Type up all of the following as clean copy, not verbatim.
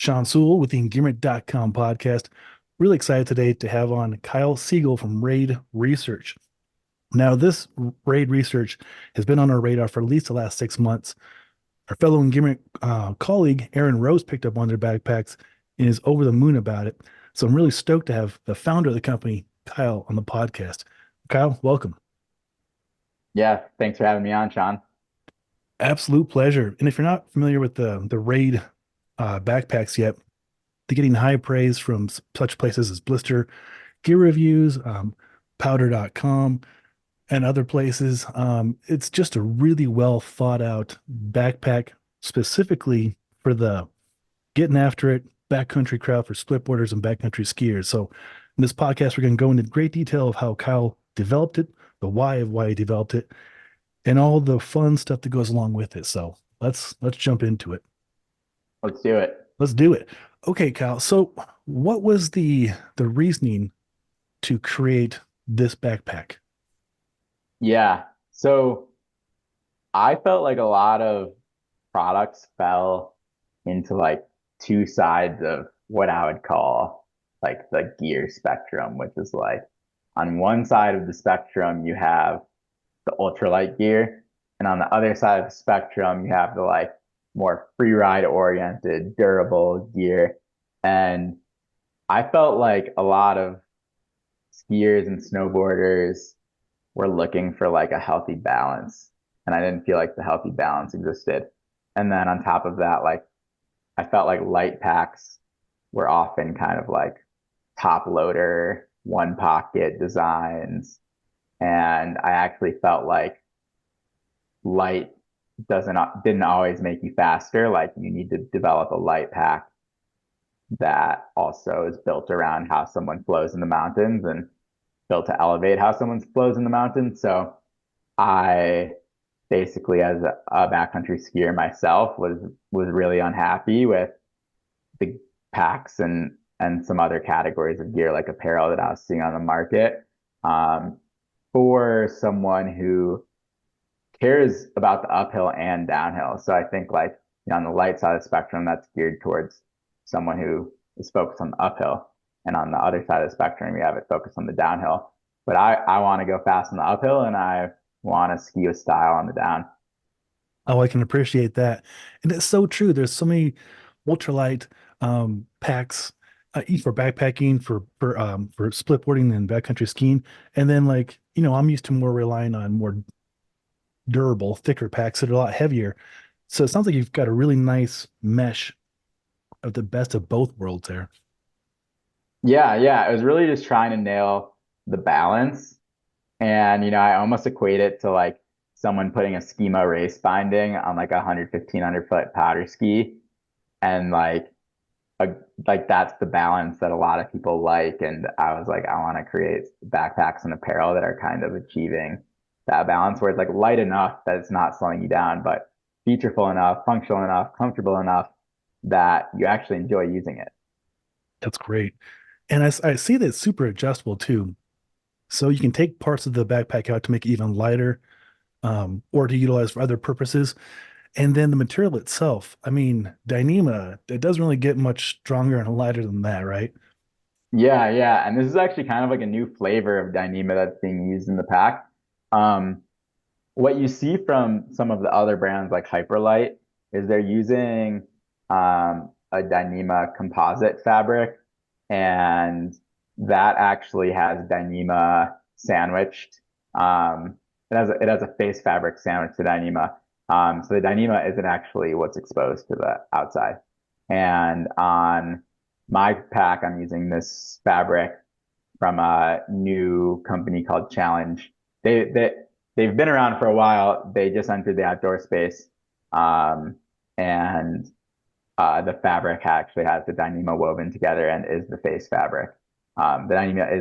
Sean Sewell with the Engearment.com podcast. Really excited today to have on Kyle Siegel from Raide Research. Now, this Raide Research has been on our radar for at least the last 6 months. Our fellow Engearment colleague, Aaron Rose, picked up one of their backpacks and is over the moon about it. So I'm really stoked to have the founder of the company, Kyle, on the podcast. Kyle, welcome. Yeah, thanks for having me on, Sean. Absolute pleasure. And if you're not familiar with the Raide backpacks yet, they're getting high praise from such places as Blister, Gear Reviews, Powder.com, and other places. It's just a really well thought out backpack specifically for the getting after it backcountry crowd for splitboarders and backcountry skiers. So in this podcast, we're going to go into great detail of how Kyle developed it, the why of why he developed it, and all the fun stuff that goes along with it. So let's jump into it. Let's do it. Let's do it. Okay, Kyle. So what was the reasoning to create this backpack? Yeah. So I felt like a lot of products fell into like two sides of what I would call like the gear spectrum, which is like on one side of the spectrum, you have the ultralight gear, and on the other side of the spectrum, you have the like more free ride oriented, durable gear. And I felt like a lot of skiers and snowboarders were looking for like a healthy balance. And I didn't feel like the healthy balance existed. And then on top of that, like I felt like light packs were often kind of like top loader, one pocket designs. And I actually felt like light didn't always make you faster. Like you need to develop a light pack that also is built around how someone flows in the mountains and built to elevate how someone flows in the mountains. So I basically, as a backcountry skier myself, was really unhappy with the packs and some other categories of gear like apparel that I was seeing on the market. For someone who cares about the uphill and downhill. So I think like on the light side of the spectrum, that's geared towards someone who is focused on the uphill. And on the other side of the spectrum, we have it focused on the downhill. But I want to go fast on the uphill and I want to ski with style on the down. Oh, I can appreciate that. And it's so true. There's so many ultralight packs for backpacking, for splitboarding and backcountry skiing. And then like, I'm used to more relying on more durable, thicker packs that are a lot heavier. So it sounds like you've got a really nice mesh of the best of both worlds there. Yeah, yeah. It was really just trying to nail the balance. And, I almost equate it to like someone putting a schema race binding on like a 100, 1,500 foot powder ski. And a, like that's the balance that a lot of people like. And I was like, I want to create backpacks and apparel that are kind of achieving that balance where it's like light enough that it's not slowing you down, but featureful enough, functional enough, comfortable enough that you actually enjoy using it. That's great. And I see that it's super adjustable too. So you can take parts of the backpack out to make it even lighter, or to utilize for other purposes. And then the material itself, I mean, Dynema, it doesn't really get much stronger and lighter than that, right? Yeah, yeah. And this is actually kind of like a new flavor of Dyema that's being used in the pack. Um, what you see from some of the other brands like Hyperlight is they're using a Dynema composite fabric, and that actually has Dynema sandwiched. It has a face fabric sandwich to Dynema. So the Dynema isn't actually what's exposed to the outside. And on my pack, I'm using this fabric from a new company called Challenge. They've been around for a while. They just entered the outdoor space, and the fabric actually has the Dyema woven together and is the face fabric. The Dyema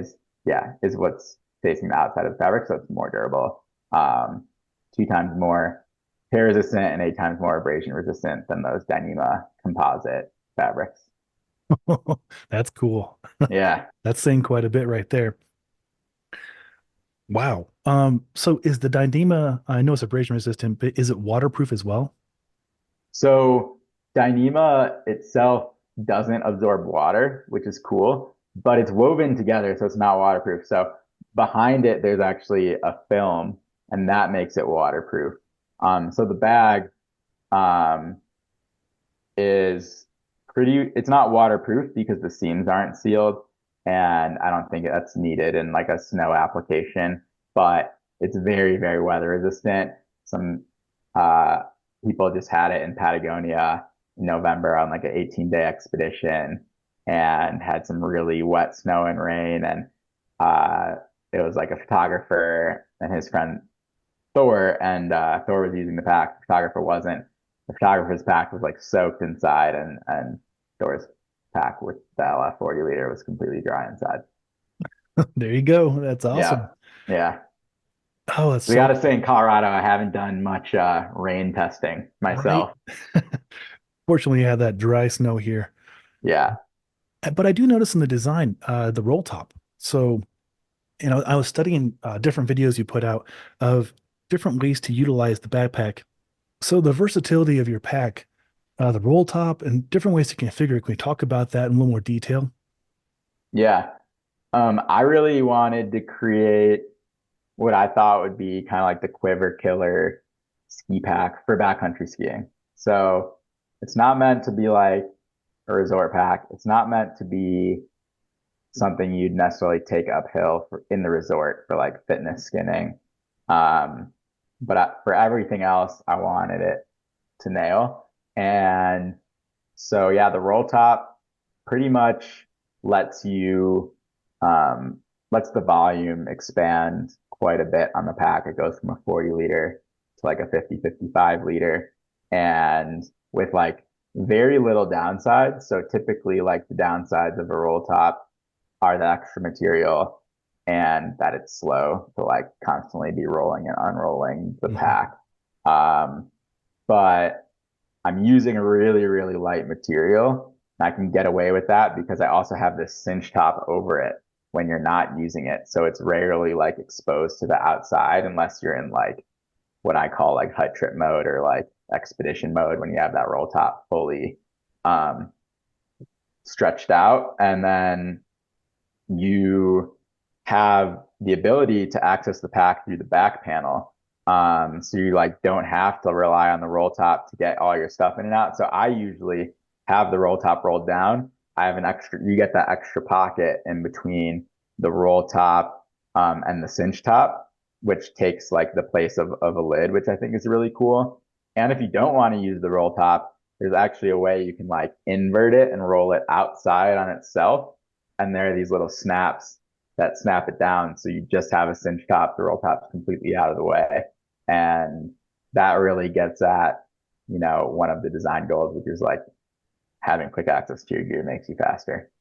is what's facing the outside of the fabric, so it's more durable, 2 times more tear resistant and 8 times more abrasion resistant than those Dyema composite fabrics. That's cool. Yeah. That's saying quite a bit right there. Wow. So is the Dynema, I know it's abrasion resistant, but is it waterproof as well? So Dyema itself doesn't absorb water, which is cool, but it's woven together, so it's not waterproof. So behind it, there's actually a film, and that makes it waterproof. So the bag um, is it's not waterproof because the seams aren't sealed, and I don't think that's needed in like a snow application, but it's very, very weather resistant. Some uh, people just had it in Patagonia in November on like an 18-day expedition and had some really wet snow and rain. And uh, it was like a photographer and his friend Thor, and Thor was using the pack. The photographer wasn't. The photographer's pack was like soaked inside, and Thor's pack with the LF 40 liter was completely dry inside. There you go. That's Yeah, awesome. yeah. Oh, that's We so got to say in Colorado, I haven't done much rain testing right. myself. Fortunately, you have that dry snow here. Yeah, But I do notice in the design, the roll top. So, I was studying different videos you put out of different ways to utilize the backpack. So the versatility of your pack, the roll top, and different ways to configure it. Can we talk about that in a little more detail? yeah. I really wanted to create what I thought would be kind of like the quiver killer ski pack for backcountry skiing. So it's not meant to be like a resort pack. It's not meant to be something you'd necessarily take uphill in the resort for like fitness skinning. Um, but for everything else, I wanted it to nail. And so, yeah, the roll top pretty much lets you, um, lets the volume expand quite a bit on the pack. It goes from a 40 liter to like a 50, 55 liter. And with like very little downsides. So typically like the downsides of a roll top are the extra material and that it's slow to like constantly be rolling and unrolling the Mhm. pack. Um, but I'm using a really, really light material. And I can get away with that because I also have this cinch top over it when you're not using it. So it's rarely like exposed to the outside unless you're in like what I call like hut trip mode or like expedition mode when you have that roll top fully um, stretched out. And then you have the ability to access the pack through the back panel. So you like don't have to rely on the roll top to get all your stuff in and out. So I usually have the roll top rolled down. I have an extra, you get that extra pocket in between the roll top and the cinch top, which takes like the place of a lid, which I think is really cool. And if you don't want to use the roll top, there's actually a way you can like invert it and roll it outside on itself, and there are these little snaps that snap it down. So you just have a cinch top, the roll top's completely out of the way. And that really gets at, one of the design goals, which is like having quick access to your gear makes you faster.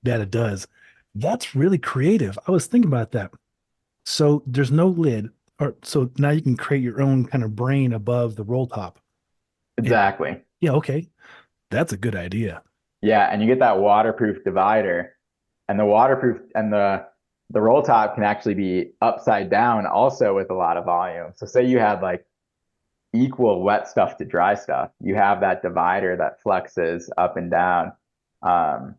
That it does. That's really creative. I was thinking about that. So there's no lid, or so now you can create your own kind of brain above the roll top. And Exactly. yeah, okay, that's a good idea. Yeah, and you get that waterproof divider, and the waterproof and the roll top can actually be upside down also with a lot of volume. So say you had like equal wet stuff to dry stuff. You have that divider that flexes up and down, um,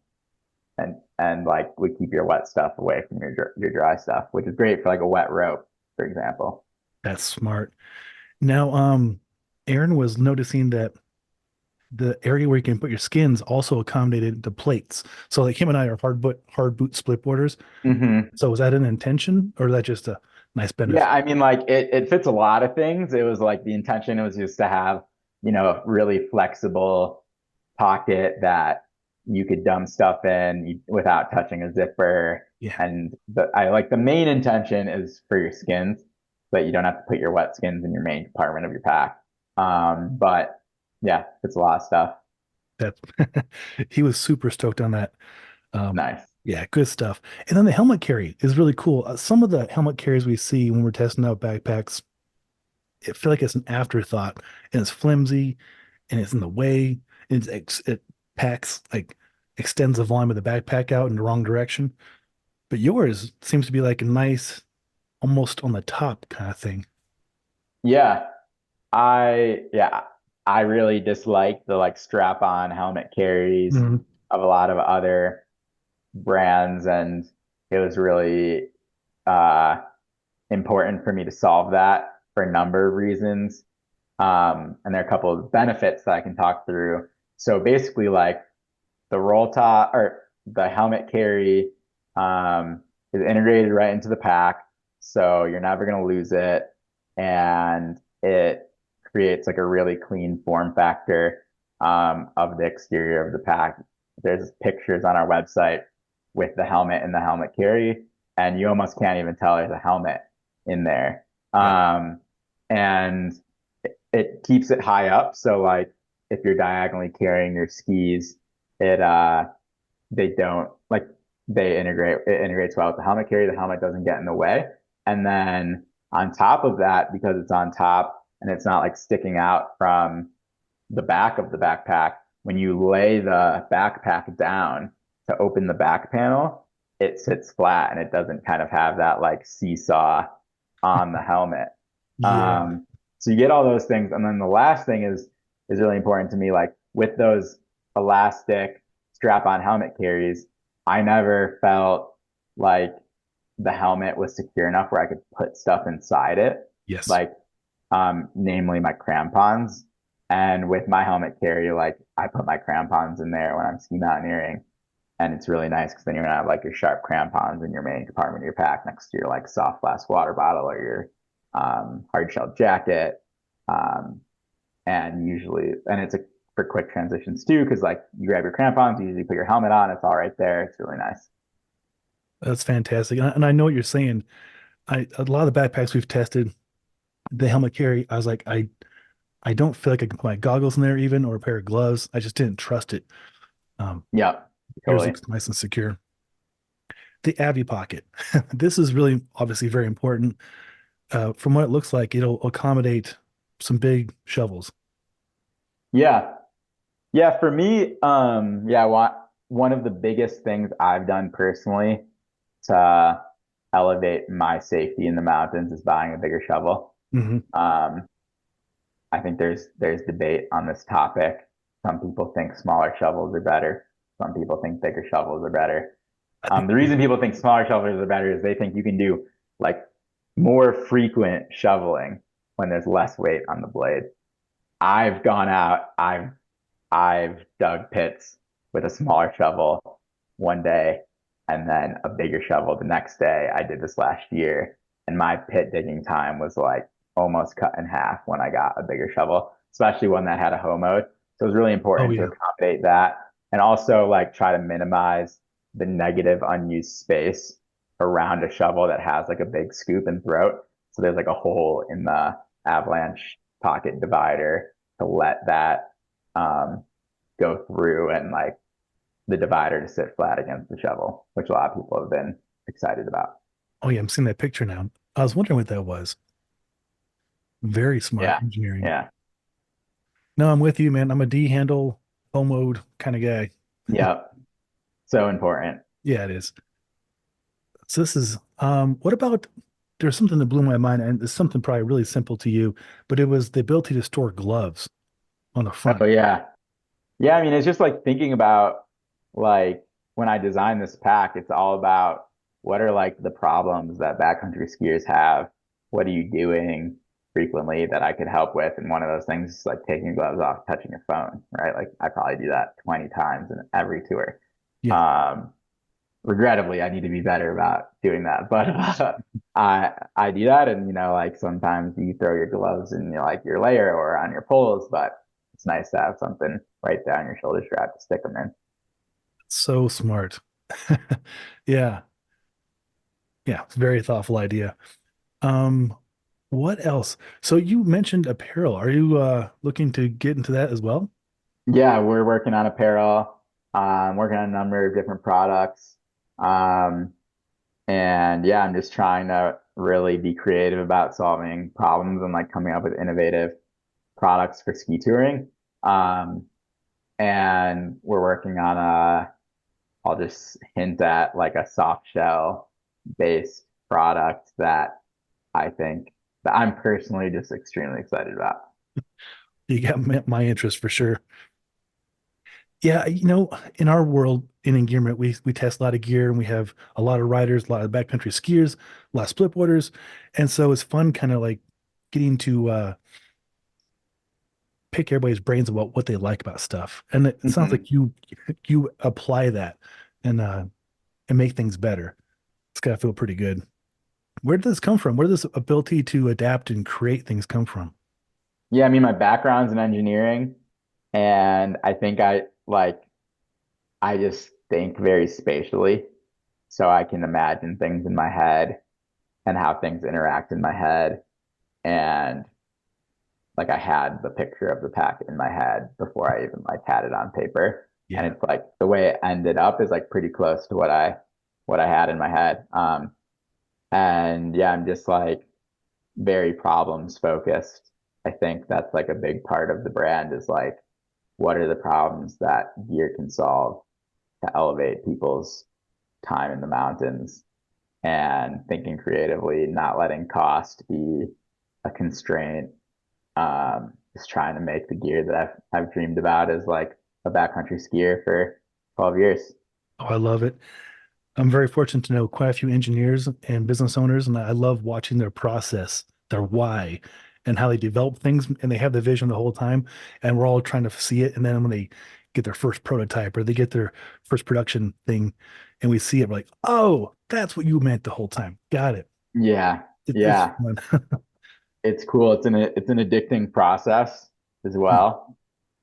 and like would keep your wet stuff away from your dry stuff, which is great for like a wet rope, for example. That's smart. Now, Aaron was noticing that the area where you can put your skins also accommodated the plates. So like him and I are hard boot split boarders. Hmm. So was that an intention or is that just a nice Yeah, benefit? I mean, like it fits a lot of things. It was like the intention was just to have, a really flexible pocket that you could dump stuff in without touching a zipper. Yeah, And I like the main intention is for your skins, but you don't have to put your wet skins in your main compartment of your pack. But yeah, it's a lot of stuff. that's he was super stoked on that. Um, Nice. yeah, good stuff. And then the helmet carry is really cool. Some of the helmet carries we see when we're testing out backpacks, it feel like it's an afterthought and it's flimsy and it's in the way. And it packs like extends the volume of the backpack out in the wrong direction. But yours seems to be like a nice, almost on the top kind of thing. Yeah, I yeah, I really dislike the like strap-on helmet carries Mhm. of a lot of other brands, and it was really uh, important for me to solve that for a number of reasons. And there are a couple of benefits that I can talk through. So basically, like the roll top or the helmet carry is integrated right into the pack, so you're never going to lose it, and it creates like a really clean form factor of the exterior of the pack. There's pictures on our website with the helmet and the helmet carry, and you almost can't even tell there's a helmet in there. Yeah. And it keeps it high up, so like if you're diagonally carrying your skis, it they don't like they integrate it integrates well with the helmet carry. The helmet doesn't get in the way. And then on top of that, because it's on top and it's not like sticking out from the back of the backpack, when you lay the backpack down to open the back panel, it sits flat and it doesn't kind of have that like seesaw on the helmet. Yeah. Um, so you get all those things. And then the last thing is really important to me, like with those elastic strap-on helmet carries, I never felt like the helmet was secure enough where I could put stuff inside it, Yes. like namely my crampons. And with my helmet carry, like I put my crampons in there when I'm ski mountaineering. And it's really nice because then you're gonna have like your sharp crampons in your main compartment of your pack next to your like soft flask water bottle or your hard shell jacket. Um, and usually, and it's a for quick transitions too, because like you grab your crampons, you usually put your helmet on, it's all right there. It's really nice. That's fantastic. And I know what you're saying. A lot of the backpacks we've tested, the helmet carry, I was like, I don't feel like I can put my goggles in there even or a pair of gloves. I just didn't trust it. Um, Yep, Yours totally. looks nice and secure. The Avy Pocket. This is really obviously very important. From what it looks like, it'll accommodate some big shovels. Yeah. Yeah, for me, yeah, one of the biggest things I've done personally to elevate my safety in the mountains is buying a bigger shovel. Hmm. Um, I think there's debate on this topic. Some people think smaller shovels are better. Some people think bigger shovels are better. I think The reason people think smaller shovels are better is they think you can do like more frequent shoveling when there's less weight on the blade. I've gone out, I've dug pits with a smaller shovel one day and then a bigger shovel the next day. I did this last year, and my pit digging time was like almost cut in half when I got a bigger shovel, especially one that had a hoe mode. So it was really oh important to yeah. accommodate that and also like try to minimize the negative unused space around a shovel that has like a big scoop and throat. So there's like a hole in the Avalanche Pocket divider to let that go through and like the divider to sit flat against the shovel, which a lot of people have been excited about. Oh yeah, I'm seeing that picture now. I was wondering what that was. Very smart Yeah. engineering. Yeah. No, I'm with you, man. I'm a D handle, home mode kind of guy. Yep. So important. Yeah, it is. So this is what about there's something that blew my mind and it's something probably really simple to you, but it was the ability to store gloves on the front. Oh yeah. Yeah, I mean, it's just like thinking about like when I designed this pack, it's all about what are like the problems that backcountry skiers have? What are you doing frequently that I could help with? And one of those things is like taking your gloves off, touching your phone, right? Like I probably do that 20 times in every tour. Yeah. Um, Regrettably, I need to be better about doing that. But I do that, and you know, like sometimes you throw your gloves in like your layer or on your poles, but it's nice to have something right down your shoulder strap to stick them in. So smart. Yeah. Yeah, it's a very thoughtful idea. Um, what else? So you mentioned apparel. Are you looking to get into that as well? Yeah, we're working on apparel. Working on a number of different products. Um, and yeah, I'm just trying to really be creative about solving problems and like coming up with innovative products for ski touring. Um, and we're working on I'll just hint at like a soft shell based product that I think that I'm personally just extremely excited about. You got my interest for sure. Yeah, in our world in Engearment, we test a lot of gear and we have a lot of riders, a lot of backcountry skiers, a lot of splitboarders, and so it's fun kind of like getting to pick everybody's brains about what they like about stuff. And it sounds Mhm. like you apply that and make things better. It's gotta feel pretty good. Where did this come from? Where did this ability to adapt and create things come from? Yeah, I mean, my background's in engineering, and I think I just think very spatially. So I can imagine things in my head and how things interact in my head. And like I had the picture of the pack in my head before I even like had it on paper. And Yeah. it's like the way it ended up is like pretty close to what I had in my head. And yeah, I'm just like very problems focused. I think that's like a big part of the brand is like what are the problems that gear can solve to elevate people's time in the mountains and thinking creatively, not letting cost be a constraint. Just trying to make the gear that I've dreamed about as like a backcountry skier for 12 years. Oh, I love it. I'm very fortunate to know quite a few engineers and business owners, and I love watching their process, their why, and how they develop things. And they have the vision the whole time, and we're all trying to see it. And then when they get their first prototype or they get their first production thing, and we see it, we're like, "Oh, that's what you meant the whole time. Got it." Yeah, It's yeah, fun. it's cool. It's an addicting process as well.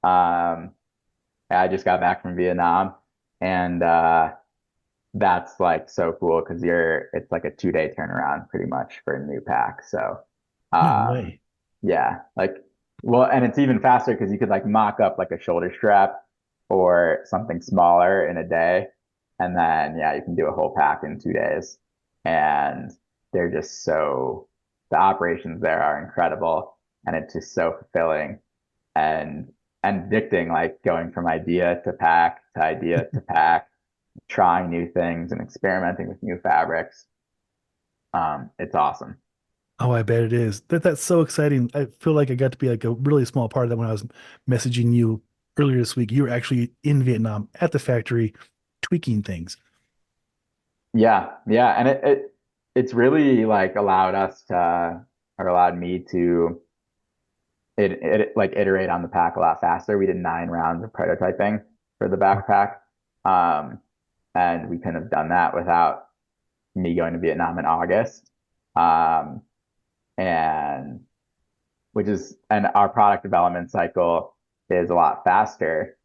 Um, I just got back from Vietnam, and that's like so cool because it's like a 2 day turnaround pretty much for a new pack. So, No um, way. yeah, well, and it's even faster because you could like mock up like a shoulder strap or something smaller in a day. And then, yeah, you can do a whole pack in 2 days. And they're just the operations there are incredible. And it's just so fulfilling and, and addicting, like going from idea to pack, trying new things and experimenting with new fabrics. It's awesome. Oh, I bet it is. That's so exciting. I feel like I got to be like a really small part of that when I was messaging you earlier this week. You were actually in Vietnam at the factory tweaking things. Yeah, yeah, and it's really like allowed us to or allowed me to it like iterate on the pack a lot faster. We did 9 rounds of prototyping for the backpack, um, and we couldn't have done that without me going to Vietnam in August, um, and and our product development cycle is a lot faster,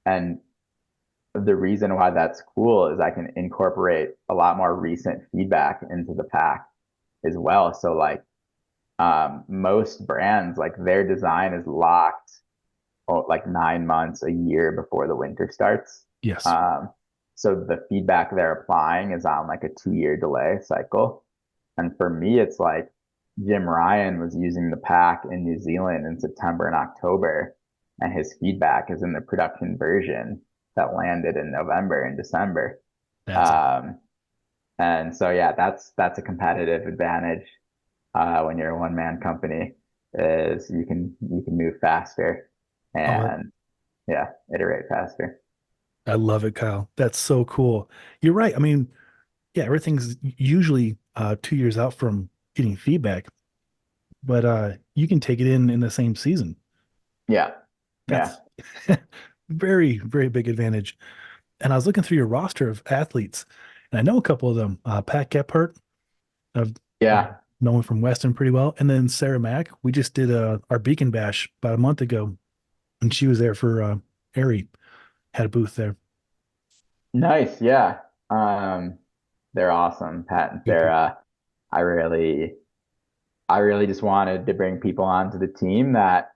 and the reason why that's cool is I can incorporate a lot more recent feedback into the pack as well. So like most brands, like their design is locked like 9 months, a year before the winter starts. Yes. Um, so the feedback they're applying is on like a 2 year delay cycle. And for me, it's like Jim Ryan was using the pack in New Zealand in September and October, and his feedback is in the production version that landed in November and December. That's awesome. Um, and so yeah, that's a competitive advantage when you're a one man company is you can move faster Oh, and yeah, iterate faster. I love it, Kyle. That's so cool. You're right. I mean, yeah, everything's usually 2 years out from getting feedback, but you can take it in the same season. Yeah, yeah, That's very, very big advantage. And I was looking through your roster of athletes, and I know a couple of them. Pat Gephardt, I've yeah. known from Weston pretty well, and then Sarah Mack. We just did our Beacon Bash about a month ago, and she was there for Airy, had a booth there. Nice. Yeah. Um, they're awesome, Pat and Good people. Sarah. I really, I really just wanted to bring people onto the team that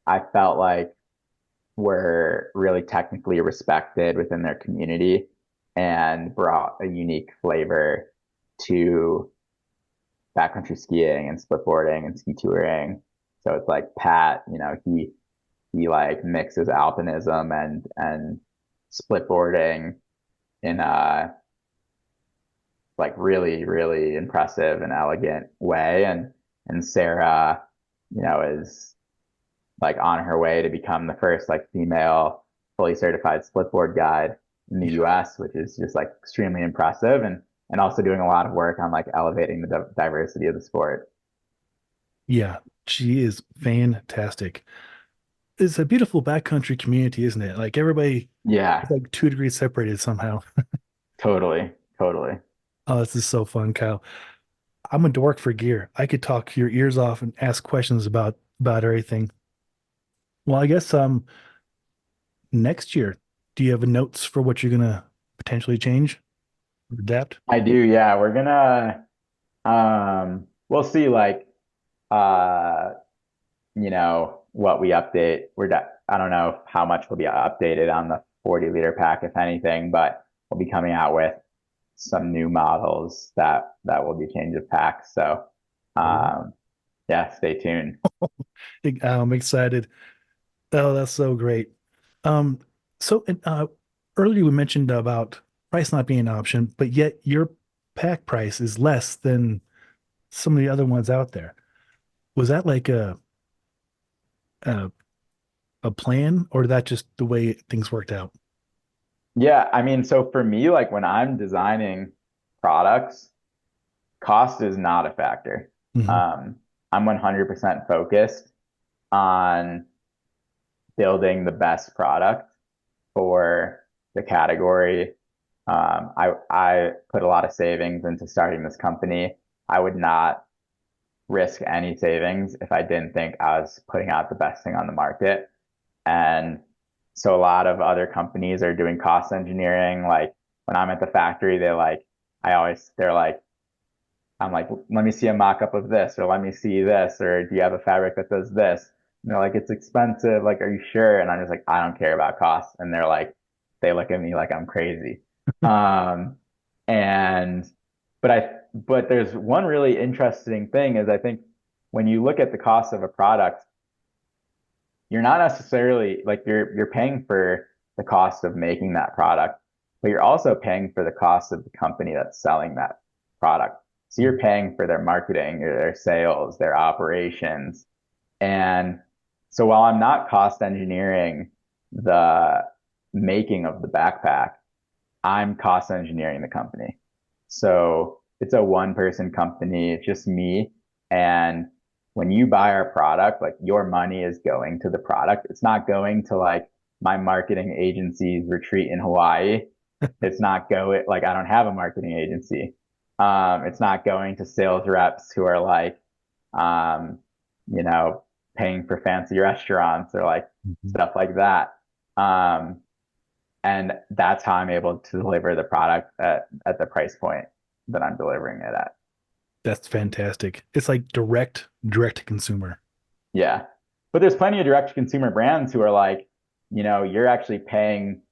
I felt like were really technically respected within their community and brought a unique flavor to backcountry skiing and splitboarding and ski touring. So it's like Pat, he like mixes alpinism and splitboarding in a like really really impressive and elegant way, and Sarah, is like on her way to become the first like female fully certified splitboard guide in the Yeah. US, which is just like extremely impressive and also doing a lot of work on like elevating the diversity of the sport. Yeah, she is fantastic. It's a beautiful backcountry community, isn't it? Like everybody is Yeah, like 2 degrees separated somehow. totally, totally. Oh, this is so fun, Kyle. I'm a dork for gear. I could talk your ears off and ask questions about everything. Well, I guess next year, do you have notes for what you're gonna potentially change or adapt? I do, yeah. We're gonna we'll see like uh what we update. I don't know how much will be updated on the 40 liter pack, if anything, but we'll be coming out with some new models that will be change of packs. So um yeah, stay tuned. I'm excited. Oh, that's so great. Um, so earlier we mentioned about price not being an option, but yet your pack price is less than some of the other ones out there. Was that like a a plan, or that just the way things worked out? Yeah, I mean, so for me, like when I'm designing products, cost is not a factor. Hmm. Um, I'm 100% focused on building the best product for the category. I put a lot of savings into starting this company. I would not risk any savings if I didn't think I was putting out the best thing on the market. And so a lot of other companies are doing cost engineering. Like when I'm at the factory, they're like, I'm like, let me see a mock-up of this, or let me see this, or do you have a fabric that does this? And they're like, it's expensive. Like, are you sure? And I'm just like, I don't care about costs. And they're like, they look at me like I'm crazy. Um, and but there's one really interesting thing is I think when you look at the cost of a product, you're not necessarily like you're paying for the cost of making that product, but you're also paying for the cost of the company that's selling that product. So you're paying for their marketing, their sales, their operations. And so while I'm not cost engineering the making of the backpack, I'm cost engineering the company. So it's a one person company, it's just me. And when you buy our product, like your money is going to the product. It's not going to like my marketing agency's retreat in Hawaii. It's not going like I don't have a marketing agency. It's not going to sales reps who are like, um, you know, paying for fancy restaurants or like Mhm. stuff like that. Um, and that's how I'm able to deliver the product at the price point that I'm delivering it at. That's fantastic. It's like direct to consumer. Yeah. But there's plenty of direct to consumer brands who are like, you're actually paying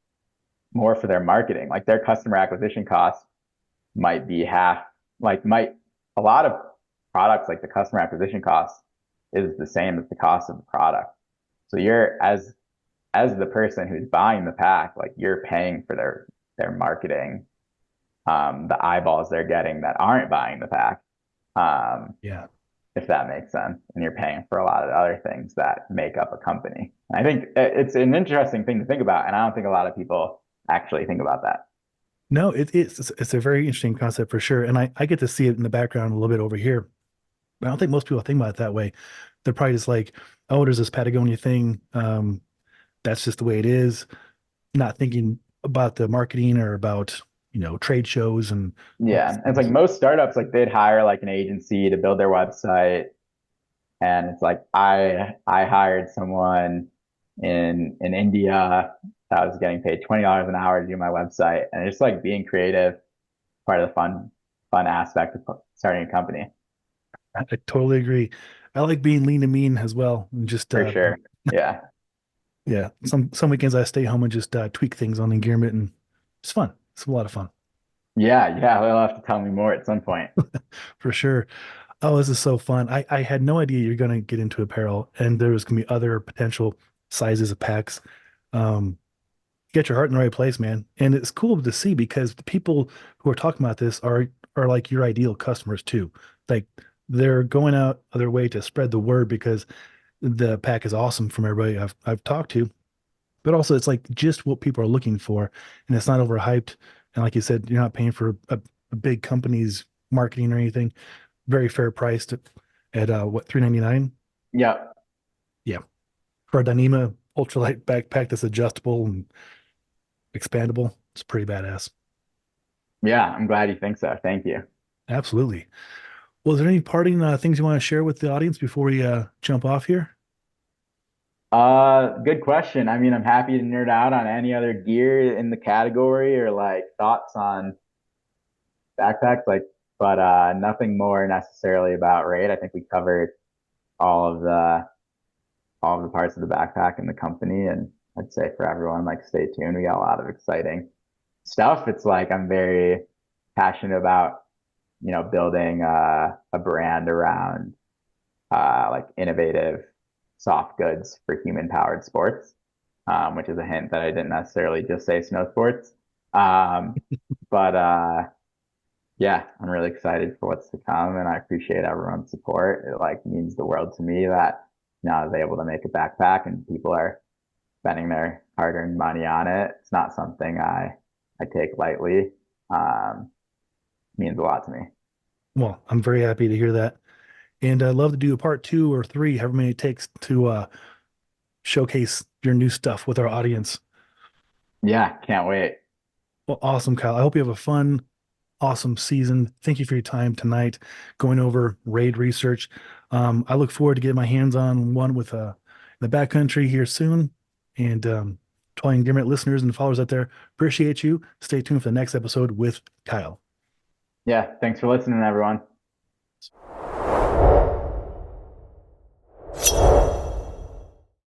more for their marketing. Like their customer acquisition costs might be half, like might a lot of products like the customer acquisition cost is the same as the cost of the product. So you're as the person who's buying the pack, like you're paying for their marketing, the eyeballs they're getting that aren't buying the pack. Um, Yeah. if that makes sense. And you're paying for a lot of the other things that make up a company. And I think it's an interesting thing to think about. And I don't think a lot of people actually think about that. No, it's a very interesting concept for sure. And I get to see it in the background a little bit over here. I don't think most people think about it that way. They're probably just like, oh, there's this Patagonia thing. That's just the way it is. Not thinking about the marketing or about, trade shows and all Yeah. these And it's like things. most startups, like they'd hire like an agency to build their website. And it's like I hired someone in India that was getting paid $20 an hour to do my website. And it's just like being creative, part of the fun aspect of starting a company. I totally agree. I like being lean and mean as well. And just For sure. Yeah. yeah, some weekends I stay home and just tweak things on Engearment, and it's fun. It's a lot of fun Yeah, yeah, they'll have to tell me more at some point. for sure. Oh, this is so fun. I had no idea you're gonna get into apparel, and there was gonna be other potential sizes of packs. Um, get your heart in the right place, man. And it's cool to see because the people who are talking about this are like your ideal customers too. Like they're going out of their way to spread the word because the pack is awesome from everybody I've talked to, but also it's like just what people are looking for, and it's not overhyped. And like you said, you're not paying for a big company's marketing or anything. Very fair priced at what, $3.99? Yep. Yeah, for a Dynema ultralight backpack that's adjustable and expandable, it's pretty badass. Yeah, I'm glad you think so. Thank you. Absolutely. Well, is there any parting things you want to share with the audience before we jump off here? Good question. I mean, I'm happy to nerd out on any other gear in the category or like thoughts on backpacks, like, but nothing more necessarily about Raid. I think we covered all of the all of the parts of the backpack and the company, and I'd say for everyone, like, stay tuned. We got a lot of exciting stuff. It's like I'm very passionate about, building a brand around like innovative soft goods for human powered sports, which is a hint that I didn't necessarily just say snow sports. Um, but yeah, I'm really excited for what's to come, and I appreciate everyone's support. It like means the world to me that I was able to make a backpack and people are spending their hard-earned money on it. It's not something I take lightly. Means a lot to me. Well, I'm very happy to hear that. And I'd love to do a part two or three, however many it takes to showcase your new stuff with our audience. Yeah, can't wait. Well, awesome, Kyle. I hope you have a fun, awesome season. Thank you for your time tonight going over Raide Research. I look forward to getting my hands on one with the backcountry here soon. And to all Engearment listeners and followers out there, appreciate you. Stay tuned for the next episode with Kyle. Yeah, thanks for listening, everyone.